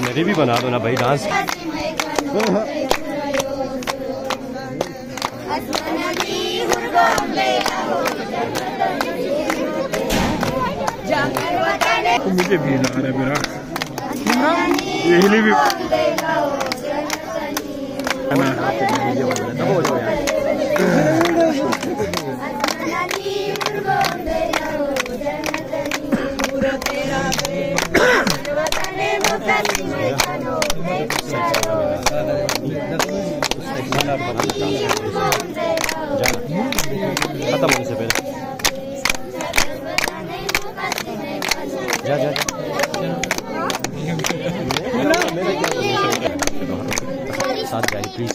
मेरी भी बना दो ना भाई डांस। मुझे भी आ रहा है मेरा यही भी खत्म होने से पहले जा जा साथ जाए प्लीज।